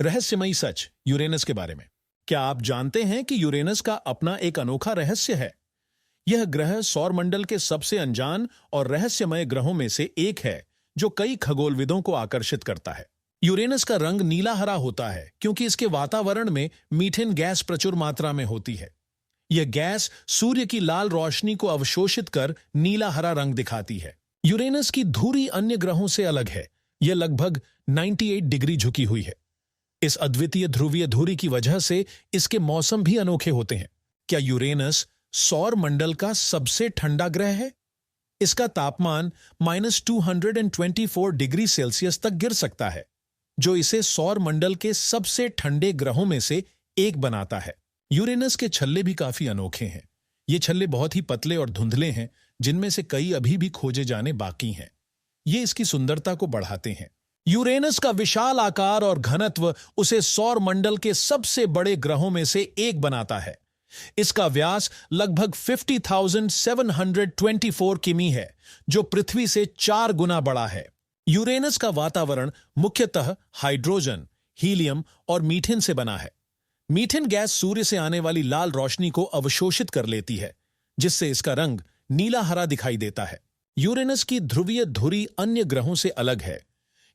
रहस्यमयी सच यूरेनस के बारे में। क्या आप जानते हैं कि यूरेनस का अपना एक अनोखा रहस्य है? यह ग्रह सौरमंडल के सबसे अनजान और रहस्यमय ग्रहों में से एक है, जो कई खगोलविदों को आकर्षित करता है। यूरेनस का रंग नीला हरा होता है क्योंकि इसके वातावरण में मीथेन गैस प्रचुर मात्रा में होती है। यह गैस सूर्य की लाल रोशनी को अवशोषित कर नीला हरा रंग दिखाती है। यूरेनस की धुरी अन्य ग्रहों से अलग है। यह लगभग 98 डिग्री झुकी हुई है। इस अद्वितीय ध्रुवीय धुरी की वजह से इसके मौसम भी अनोखे होते हैं। क्या यूरेनस सौर मंडल का सबसे ठंडा ग्रह है? इसका तापमान -224 डिग्री सेल्सियस तक गिर सकता है, जो इसे सौर मंडल के सबसे ठंडे ग्रहों में से एक बनाता है। यूरेनस के छल्ले भी काफी अनोखे हैं। ये छल्ले बहुत ही पतले और धुंधले हैं, जिनमें से कई अभी भी खोजे जाने बाकी हैं। ये इसकी सुंदरता को बढ़ाते हैं। यूरेनस का विशाल आकार और घनत्व उसे सौर मंडल के सबसे बड़े ग्रहों में से एक बनाता है। इसका व्यास लगभग 50,724 किमी है, जो पृथ्वी से 4 गुना बड़ा है। यूरेनस का वातावरण मुख्यतः हाइड्रोजन, हीलियम और मीथेन से बना है। मीथेन गैस सूर्य से आने वाली लाल रोशनी को अवशोषित कर लेती है, जिससे इसका रंग नीला हरा दिखाई देता है। यूरेनस की ध्रुवीय धुरी अन्य ग्रहों से अलग है।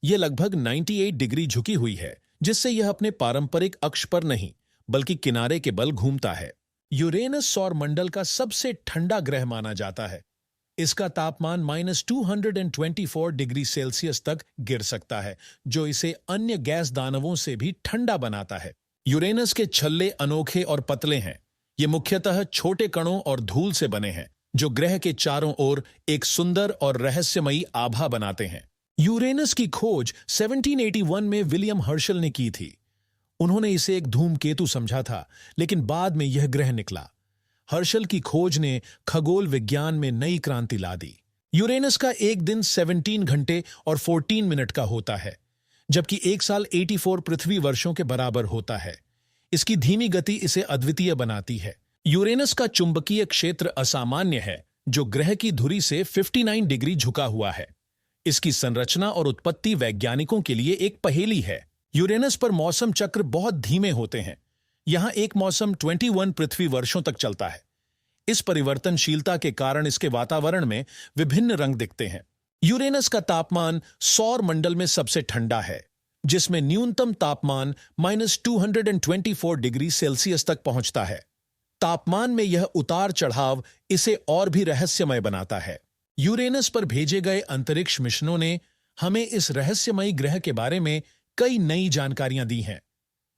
यह लगभग 98 डिग्री झुकी हुई है, जिससे यह अपने पारंपरिक अक्ष पर नहीं, बल्कि किनारे के बल घूमता है। यूरेनस सौर मंडल का सबसे ठंडा ग्रह माना जाता है। इसका तापमान -224 डिग्री सेल्सियस तक गिर सकता है, जो इसे अन्य गैस दानवों से भी ठंडा बनाता है। यूरेनस के छल्ले अनोखे और पतले हैं। ये मुख्यतः छोटे कणों और धूल से बने हैं, जो ग्रह के चारों ओर एक सुंदर और रहस्यमयी आभा बनाते हैं। यूरेनस की खोज 1781 में विलियम हर्शल ने की थी। उन्होंने इसे एक धूमकेतु समझा था, लेकिन बाद में यह ग्रह निकला। हर्शल की खोज ने खगोल विज्ञान में नई क्रांति ला दी। यूरेनस का एक दिन 17 घंटे और 14 मिनट का होता है, जबकि एक साल 84 पृथ्वी वर्षों के बराबर होता है। इसकी धीमी गति इसे अद्वितीय बनाती है। यूरेनस का चुंबकीय क्षेत्र असामान्य है, जो ग्रह की धुरी से 59 डिग्री झुका हुआ है। इसकी संरचना और उत्पत्ति वैज्ञानिकों के लिए एक पहेली है। यूरेनस पर मौसम चक्र बहुत धीमे होते हैं। यहां एक मौसम 21 पृथ्वी वर्षों तक चलता है। इस परिवर्तनशीलता के कारण इसके वातावरण में विभिन्न रंग दिखते हैं। यूरेनस का तापमान सौर मंडल में सबसे ठंडा है, जिसमें न्यूनतम तापमान -224 डिग्री सेल्सियस तक पहुंचता है। तापमान में यह उतार चढ़ाव इसे और भी रहस्यमय बनाता है। यूरेनस पर भेजे गए अंतरिक्ष मिशनों ने हमें इस रहस्यमयी ग्रह के बारे में कई नई जानकारियां दी हैं।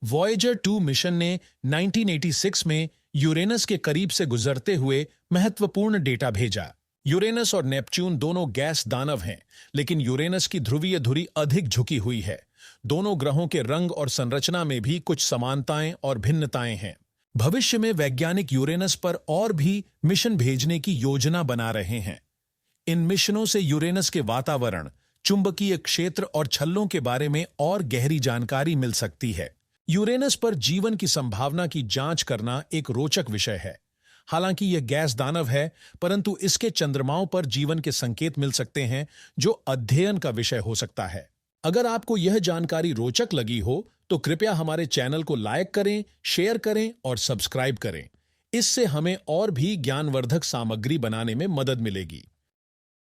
वॉयेजर 2 मिशन ने 1986 में यूरेनस के करीब से गुजरते हुए महत्वपूर्ण डेटा भेजा। यूरेनस और नेपच्यून दोनों गैस दानव हैं, लेकिन यूरेनस की ध्रुवीय धुरी अधिक झुकी हुई है। दोनों ग्रहों के रंग और संरचना में भी कुछ समानताएं और भिन्नताएं हैं। भविष्य में वैज्ञानिक यूरेनस पर और भी मिशन भेजने की योजना बना रहे हैं। इन मिशनों से यूरेनस के वातावरण, चुंबकीय क्षेत्र और छल्लों के बारे में और गहरी जानकारी मिल सकती है। यूरेनस पर जीवन की संभावना की जांच करना एक रोचक विषय है। हालांकि यह गैस दानव है, परंतु इसके चंद्रमाओं पर जीवन के संकेत मिल सकते हैं, जो अध्ययन का विषय हो सकता है। अगर आपको यह जानकारी रोचक लगी हो, तो कृपया हमारे चैनल को लाइक करें, शेयर करें और सब्सक्राइब करें। इससे हमें और भी ज्ञानवर्धक सामग्री बनाने में मदद मिलेगी।